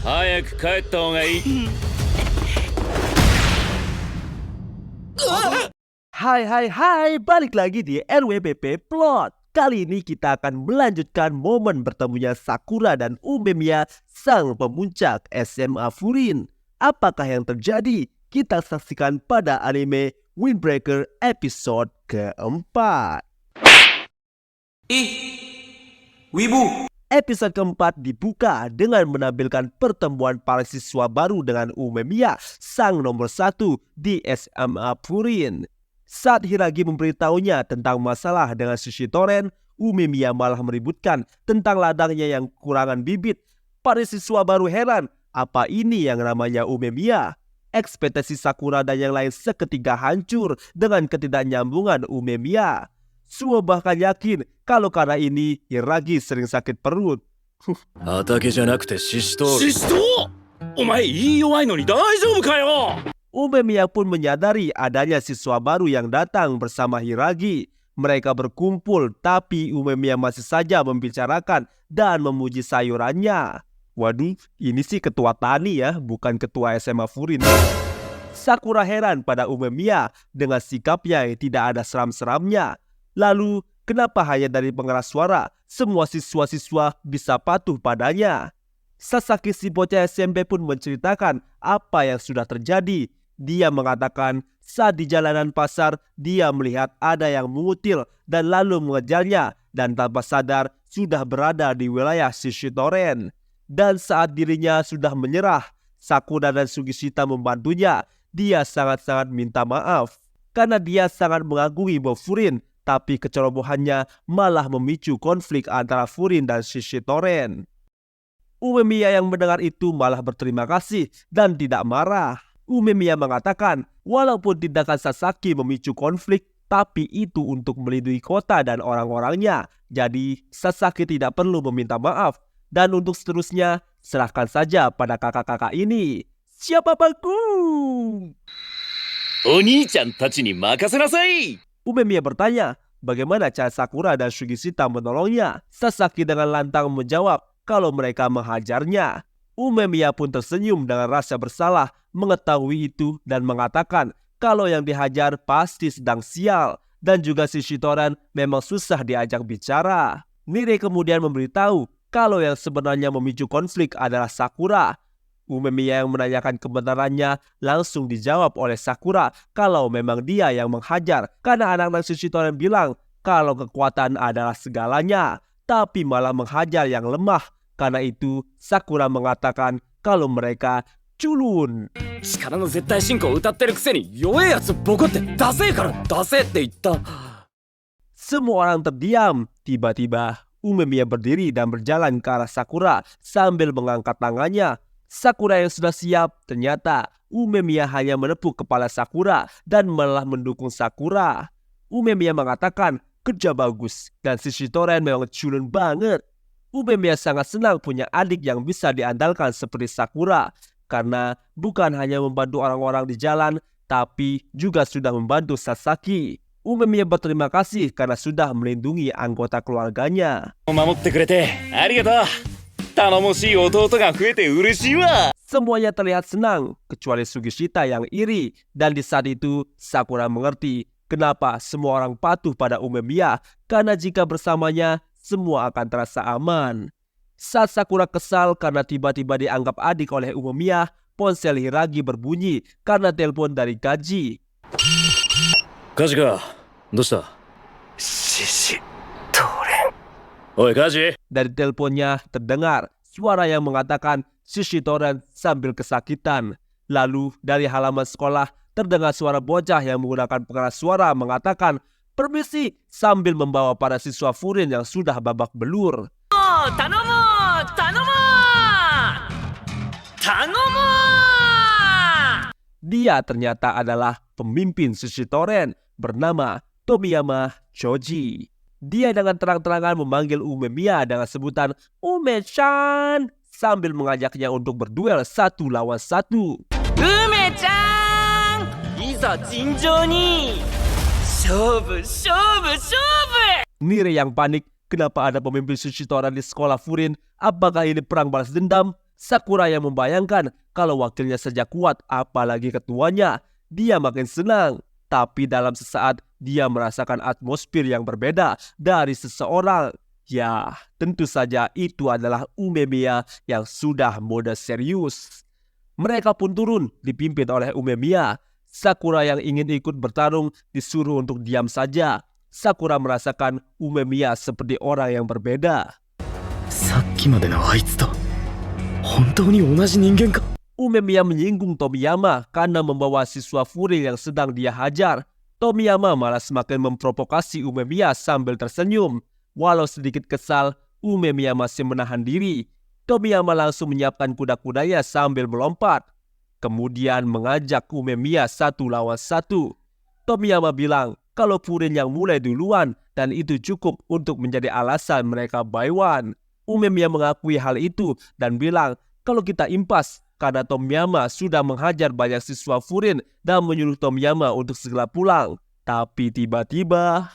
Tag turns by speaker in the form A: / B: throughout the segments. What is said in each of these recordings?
A: 早く帰った方がいい。
B: Hai, balik lagi di RWBP Plot. Kali ini kita akan melanjutkan momen bertemunya Sakura dan Umemiya, sang pemuncak SMA Furin. Apakah yang terjadi? Kita saksikan pada anime Windbreaker episode keempat.
C: Wibu.
B: Episode keempat dibuka dengan menampilkan pertemuan para siswa baru dengan Umemiya, sang nomor 1 di SMA Furin. Saat Hiragi memberitahunya tentang masalah dengan Shishitoren, Umemiya malah meributkan tentang ladangnya yang kekurangan bibit. Para siswa baru heran, apa ini yang namanya Umemiya? Ekspektasi Sakura dan yang lain seketika hancur dengan ketidaknyambungan Umemiya. Suo bahkan yakin kalau karena ini Hiragi sering sakit perut.
A: 畑じゃなくてシシトウ。シシトウ？お前言い弱いのに大丈夫かよ。
B: Umemiya pun menyadari adanya siswa baru yang datang bersama Hiragi. Mereka berkumpul, tapi Umemiya masih saja membicarakan dan memuji sayurannya. Waduh, ini sih ketua tani ya, bukan ketua SMA Furin. Sakura heran pada Umemiya dengan sikapnya yang tidak ada seram-seramnya. Lalu, kenapa hanya dari pengeras suara semua siswa-siswa bisa patuh padanya? Sasaki si bocah SMP pun menceritakan apa yang sudah terjadi. Dia mengatakan saat di jalanan pasar dia melihat ada yang mengutil dan lalu mengejarnya dan tanpa sadar sudah berada di wilayah Shishitoren. Dan saat dirinya sudah menyerah, Sakura dan Sugishita membantunya. Dia sangat-sangat minta maaf karena dia sangat mengagumi Bob Furin, tapi kecerobohannya malah memicu konflik antara Furin dan Shishitoren. Umemiya yang mendengar itu malah berterima kasih dan tidak marah. Umemiya mengatakan, walaupun tindakan Sasaki memicu konflik, tapi itu untuk melindungi kota dan orang-orangnya. Jadi, Sasaki tidak perlu meminta maaf. Dan untuk seterusnya, serahkan saja pada kakak-kakak ini. Siapa baku?
A: お兄ちゃんたちに任せなさい。
B: Umemiya bertanya, bagaimana cara Sakura dan Sugishita menolongnya? Sasaki dengan lantang menjawab kalau mereka menghajarnya. Umemiya pun tersenyum dengan rasa bersalah mengetahui itu dan mengatakan kalau yang dihajar pasti sedang sial dan juga Shishitoren memang susah diajak bicara. Nire kemudian memberitahu kalau yang sebenarnya memicu konflik adalah Sakura. Umemiya yang menanyakan kebenarannya langsung dijawab oleh Sakura kalau memang dia yang menghajar karena anak-anak Shishitoren bilang kalau kekuatan adalah segalanya tapi malah menghajar yang lemah. Karena itu Sakura mengatakan kalau mereka culun.
A: 力の絶対進行を歌ってるくせに弱いやつボコってダセえからダセえって言った。
B: Semua orang terdiam. Tiba-tiba Umemiya berdiri dan berjalan ke arah Sakura sambil mengangkat tangannya. Sakura yang sudah siap, ternyata Umemiya hanya menepuk kepala Sakura dan malah mendukung Sakura. Umemiya mengatakan kerja bagus dan Shishitoren memang culun banget. Umemiya sangat senang punya adik yang bisa diandalkan seperti Sakura karena bukan hanya membantu orang-orang di jalan tapi juga sudah membantu Sasaki. Umemiya berterima kasih karena sudah melindungi anggota keluarganya.
A: 守ってくれてありがとう。頼もしい弟が増えて嬉しいわ。
B: Semuanya terlihat senang kecuali Sugishita yang iri dan di saat itu Sakura mengerti kenapa semua orang patuh pada Umemiya karena jika bersamanya semua akan terasa aman. Saat Sakura kesal karena tiba-tiba dianggap adik oleh Umemiya, ponsel Hiragi berbunyi karena telepon dari Kaji.
A: カジか、どうした？シシトレン。おいカジ。
B: Dari teleponnya terdengar suara yang mengatakan Shishitoren sambil kesakitan. Lalu dari halaman sekolah terdengar suara bocah yang menggunakan pengeras suara mengatakan permisi sambil membawa para siswa Furin yang sudah babak belur. Dia ternyata adalah pemimpin Shishitoren bernama Tomiyama Choji. Dia dengan terang-terangan memanggil Umemiya dengan sebutan Ume-chan sambil mengajaknya untuk berduel 1 lawan 1.
A: Ume-chan, iza jinjou ni. Shobu.
B: Nire yang panik, kenapa ada pemimpin Shishitoren di sekolah Furin? Apakah ini perang balas dendam? Sakura yang membayangkan kalau wakilnya saja kuat, apalagi ketuanya. Dia makin senang. Tapi dalam sesaat dia merasakan atmosfer yang berbeda dari seseorang. Ya, tentu saja itu adalah Umemiya yang sudah mode serius. Mereka pun turun dipimpin oleh Umemiya. Sakura yang ingin ikut bertarung disuruh untuk diam saja. Sakura merasakan Umemiya seperti orang yang berbeda.
A: さっきまでのあいつと本当に同じ人間か。
B: Umemiya menyinggung Tomiyama karena membawa siswa Furin yang sedang dia hajar. Tomiyama malah semakin memprovokasi Umemiya sambil tersenyum. Walau sedikit kesal, Umemiya masih menahan diri. Tomiyama langsung menyiapkan kuda-kudanya sambil melompat. Kemudian mengajak Umemiya 1 lawan 1. Tomiyama bilang kalau Furin yang mulai duluan dan itu cukup untuk menjadi alasan mereka buy one. Umemiya mengakui hal itu dan bilang kalau kita impas karena Tomiyama sudah menghajar banyak siswa Furin dan menyuruh Tomiyama untuk segera pulang. Tapi tiba-tiba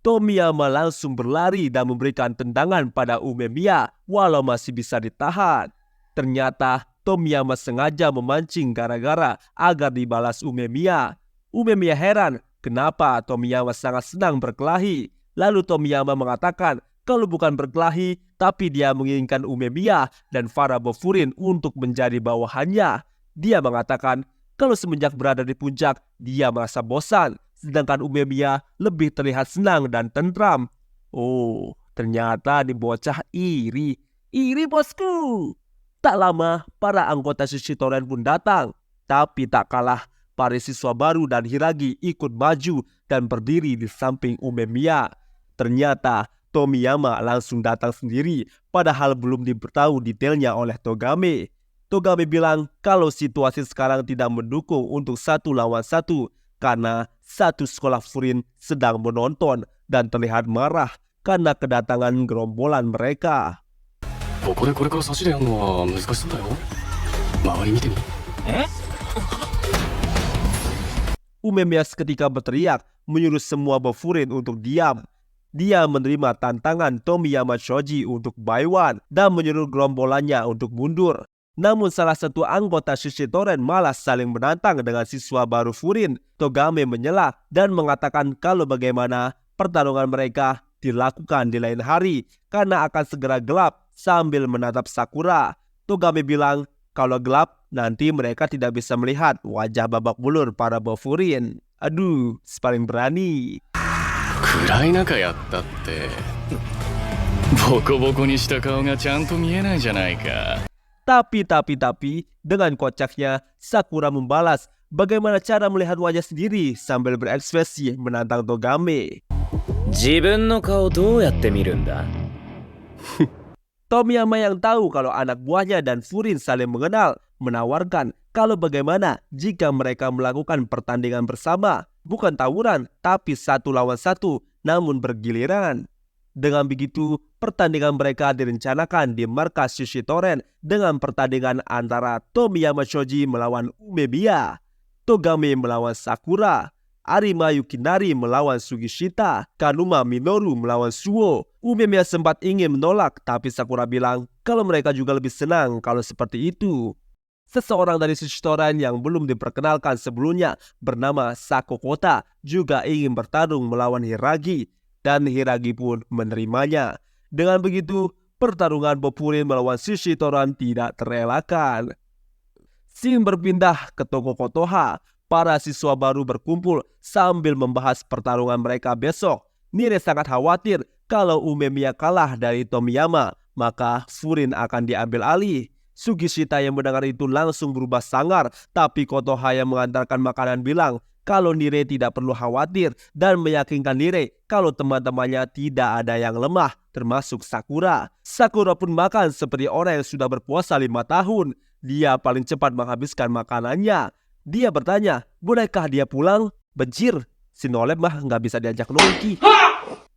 B: Tomiyama langsung berlari dan memberikan tendangan pada Umemiya walau masih bisa ditahan. Ternyata Tomiyama sengaja memancing gara-gara agar dibalas Umemiya. Umemiya heran kenapa Tomiyama sangat senang berkelahi. Lalu Tomiyama mengatakan kalau bukan berkelahi tapi dia menginginkan Umemiya dan para Bofurin untuk menjadi bawahannya. Dia mengatakan kalau semenjak berada di puncak dia merasa bosan. Sedangkan Umemiya lebih terlihat senang dan tentram. Oh, ternyata di bocah iri. Iri bosku. Tak lama, para anggota Shishidoren pun datang. Tapi tak kalah, para siswa baru dan Hiragi ikut maju dan berdiri di samping Umemiya. Ternyata Tomiyama langsung datang sendiri, padahal belum diberitahu detailnya oleh Togame. Togame bilang kalau situasi sekarang tidak mendukung untuk 1 lawan 1. Karena satu sekolah Furin sedang menonton dan terlihat marah karena kedatangan gerombolan mereka. Umemiya seketika berteriak menyuruh semua Bofurin untuk diam. Dia menerima tantangan Tomiyama Shoji untuk buy one dan menyuruh gerombolannya untuk mundur. Namun salah satu anggota Shishidoren malah saling menantang dengan siswa baru Furin. Togame menyela dan mengatakan kalau bagaimana pertarungan mereka dilakukan di lain hari karena akan segera gelap sambil menatap Sakura. Togame bilang kalau gelap nanti mereka tidak bisa melihat wajah babak belur para Bofurin. Aduh, paling berani.
A: 暗い中やったってボコボコにした顔がちゃんと見えないじゃないか。
B: Tapi, dengan kocaknya, Sakura membalas bagaimana cara melihat wajah sendiri sambil berekspresi menantang Togame.
A: 自分の顔どうやって見るんだ?
B: Tomiyama yang tahu kalau anak buahnya dan Furin saling mengenal, menawarkan kalau bagaimana jika mereka melakukan pertandingan bersama, bukan tawuran, tapi 1 lawan 1, namun bergiliran. Dengan begitu, pertandingan mereka direncanakan di markas Shishidoren dengan pertandingan antara Tomiyama Shoji melawan Umemiya, Togame melawan Sakura, Arima Yukinari melawan Sugishita, Kanuma Minoru melawan Suo. Umemiya sempat ingin menolak, tapi Sakura bilang kalau mereka juga lebih senang kalau seperti itu. Seseorang dari Shishidoren yang belum diperkenalkan sebelumnya bernama Sako Kota juga ingin bertarung melawan Hiragi. Dan Hiragi pun menerimanya. Dengan begitu, pertarungan Bofurin melawan Shishidoren tidak terelakkan. Scene berpindah ke toko Kotoha. Para siswa baru berkumpul sambil membahas pertarungan mereka besok. Nire sangat khawatir kalau Umemiya kalah dari Tomiyama, maka Furin akan diambil alih. Sugishita yang mendengar itu langsung berubah sangar, tapi Kotoha yang mengantarkan makanan bilang kalau Nire tidak perlu khawatir dan meyakinkan Nire kalau teman-temannya tidak ada yang lemah, termasuk Sakura. Sakura pun makan seperti orang yang sudah berpuasa 5 tahun. Dia paling cepat menghabiskan makanannya. Dia bertanya, bolehkah dia pulang? Benjir, si Nolep mah nggak bisa diajak nongki.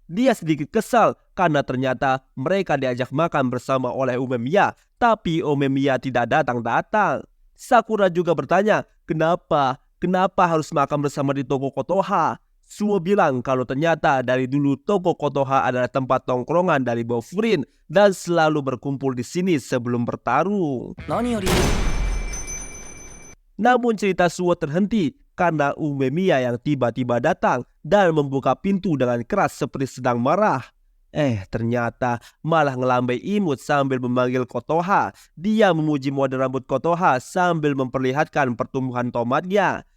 B: Dia sedikit kesal karena ternyata mereka diajak makan bersama oleh Umemiya, tapi Umemiya tidak datang-datang. Sakura juga bertanya, kenapa harus makan bersama di toko Kotoha? Suo bilang kalau ternyata dari dulu toko Kotoha adalah tempat tongkrongan dari Bofurin dan selalu berkumpul di sini sebelum bertarung. Namun cerita Suo terhenti karena Umemiya yang tiba-tiba datang dan membuka pintu dengan keras seperti sedang marah. Ternyata malah ngelambai imut sambil memanggil Kotoha. Dia memuji mode rambut Kotoha sambil memperlihatkan pertumbuhan tomatnya.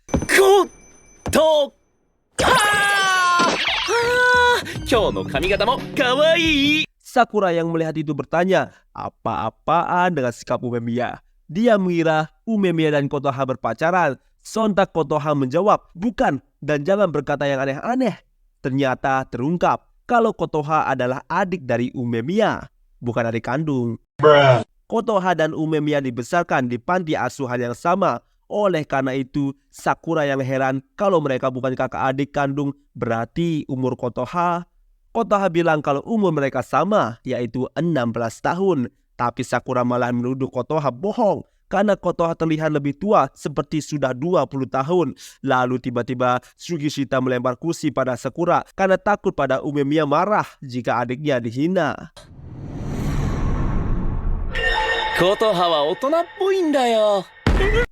B: Sakura yang melihat itu bertanya, apa-apaan dengan sikap Umemiya? Dia mengira Umemiya dan Kotoha berpacaran. Sontak Kotoha menjawab, bukan, dan jangan berkata yang aneh-aneh. Ternyata terungkap kalau Kotoha adalah adik dari Umemiya, bukan adik kandung. Kotoha dan Umemiya dibesarkan di panti asuhan yang sama. Oleh karena itu, Sakura yang heran kalau mereka bukan kakak adik kandung, berarti umur Kotoha bilang kalau umur mereka sama, yaitu 16 tahun. Tapi Sakura malah menuduh Kotoha bohong karena Kotoha terlihat lebih tua seperti sudah 20 tahun. Lalu tiba-tiba Sugishita melempar kursi pada Sakura karena takut pada Umemiya marah jika adiknya dihina.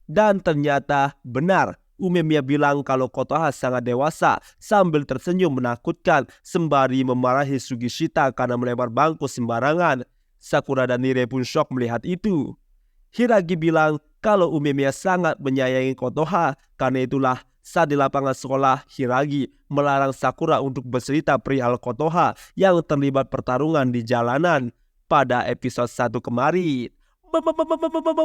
B: Dan ternyata benar, Umemiya bilang kalau Kotoha sangat dewasa sambil tersenyum menakutkan sembari memarahi Sugishita karena melempar bangku sembarangan. Sakura dan Nire pun shock melihat itu. Hiragi bilang kalau Umemiya sangat menyayangi Kotoha, karena itulah saat di lapangan sekolah Hiragi melarang Sakura untuk bercerita perihal Kotoha yang terlibat pertarungan di jalanan pada episode 1 kemarin.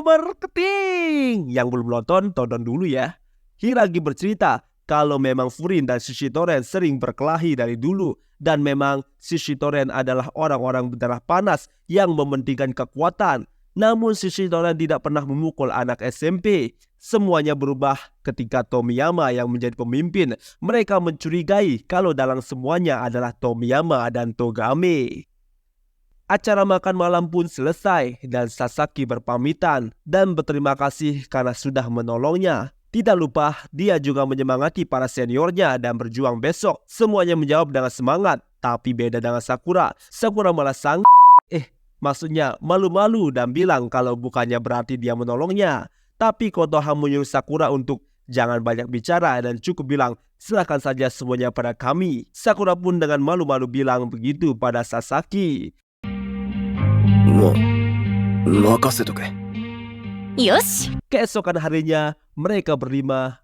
B: Marketing! Yang belum nonton, tonton dulu ya. Hiragi bercerita kalau memang Furin dan Shishitoren sering berkelahi dari dulu, dan memang Shishitoren adalah orang-orang berdarah panas yang mementingkan kekuatan. Namun Shishitoren tidak pernah memukul anak SMP. Semuanya berubah ketika Tomiyama yang menjadi pemimpin. Mereka mencurigai kalau dalam semuanya adalah Tomiyama dan Togame. Acara makan malam pun selesai dan Sasaki berpamitan dan berterima kasih karena sudah menolongnya. Tidak lupa dia juga menyemangati para seniornya dan berjuang besok. Semuanya menjawab dengan semangat, tapi beda dengan Sakura. Sakura malah maksudnya malu-malu dan bilang kalau bukannya berarti dia menolongnya. Tapi Kotoha menyuruh Sakura untuk jangan banyak bicara dan cukup bilang serahkan saja semuanya pada kami. Sakura pun dengan malu-malu bilang begitu pada Sasaki. Keesokan harinya mereka berlima,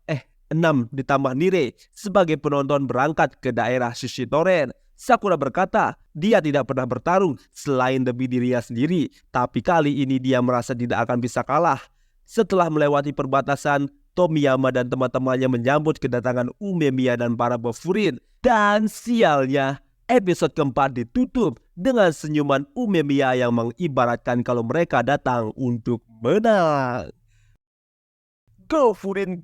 B: 6 ditambah Nire sebagai penonton berangkat ke daerah Shishitoren. Sakura berkata dia tidak pernah bertarung selain demi dirinya sendiri, tapi kali ini dia merasa tidak akan bisa kalah. Setelah melewati perbatasan, Tomiyama dan teman-temannya menyambut kedatangan Umemiya dan para Bofurin. Dan sialnya, episode keempat ditutup dengan senyuman Umemiya yang mengibaratkan kalau mereka datang untuk menang. Go Furin,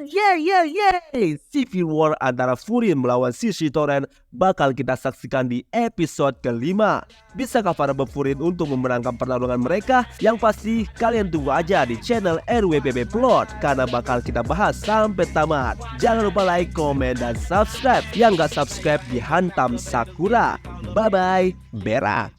B: yeay! Civil War antara Furin melawan Shishitoren bakal kita saksikan di episode kelima. Bisakah para Bofurin untuk memenangkan pertarungan mereka? Yang pasti kalian tunggu aja di channel RWPB Plot karena bakal kita bahas sampai tamat. Jangan lupa like, komen, dan subscribe. Yang gak subscribe dihantam Sakura. Bye-bye, berak.